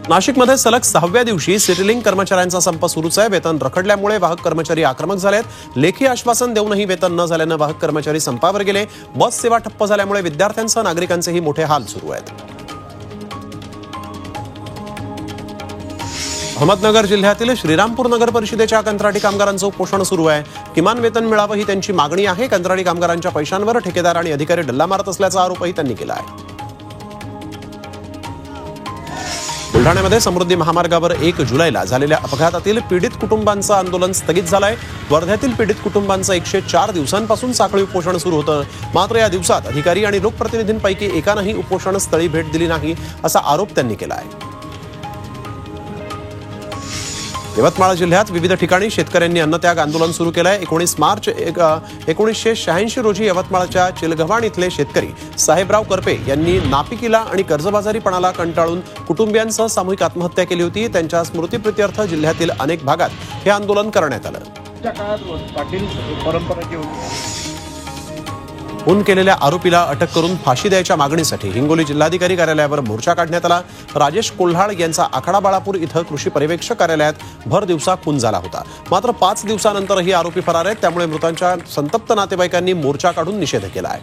नाशिकमध्ये सलग 6व्या दिवशी सिटीलिंक कर्मचाऱ्यांचा संप सुरूच आहे. वेतन रखडल्यामुळे वाहक कर्मचारी आक्रमक झालेत. लेखी आश्वासन देऊनही वेतन न झाल्यानं वाहक कर्मचारी संपावर गेले. बस सेवा ठप्प झाल्यामुळे विद्यार्थ्यांसह नागरिकांचेही मोठे हाल सुरू आहेत. अहमदनगर जिल्ह्यातील श्रीरामपूर नगर परिषदेच्या कंत्राटी कामगारांचं उपोषण सुरू आहे. किमान वेतन मिळावं ही त्यांची मागणी आहे. कंत्राटी कामगारांच्या पैशांवर ठेकेदार आणि अधिकारी डल्ला मारत असल्याचा आरोपही त्यांनी केला आहे. बुलढाण्यामध्ये समृद्धी महामार्गावर 1 जुलैला झालेल्या अपघातातील पीडित कुटुंबांचं आंदोलन स्थगित झालंय. वर्ध्यातील पीडित कुटुंबांचं 104 दिवसांपासून साखळी उपोषण सुरू होतं. मात्र या दिवसात अधिकारी आणि लोकप्रतिनिधींपैकी एकानंही उपोषण स्थळी भेट दिली नाही असा आरोप त्यांनी केला आहे. यवतमाळ जिल्ह्यात विविध ठिकाणी शेतकऱ्यांनी अन्नत्याग आंदोलन सुरू केलं आहे. 19 मार्च 1986 रोजी यवतमाळच्या चिलगव्हाण इथले शेतकरी साहेबराव करपे यांनी नापिकीला आणि कर्जबाजारीपणाला कंटाळून कुटुंबियांसह सामूहिक आत्महत्या केली होती. त्यांच्या स्मृतीप्रित्यर्थ जिल्ह्यातील अनेक भागात हे आंदोलन करण्यात आलं. त्या काळात पाटील परंपरा जी होती खून केलेल्या आरोपीला अटक करून फाशी द्यायच्या मागणीसाठी हिंगोली जिल्हाधिकारी कार्यालयावर मोर्चा काढण्यात आला. राजेश कोल्हाळ यांचा आखाडा बाळापूर इथं कृषी पर्यवेक्षक कार्यालयात भर दिवसा खून झाला होता. मात्र 5 दिवसानंतरही आरोपी फरार आहेत. त्यामुळे मृतांच्या संतप्त नातेवाईकांनी मोर्चा काढून निषेध केला आहे.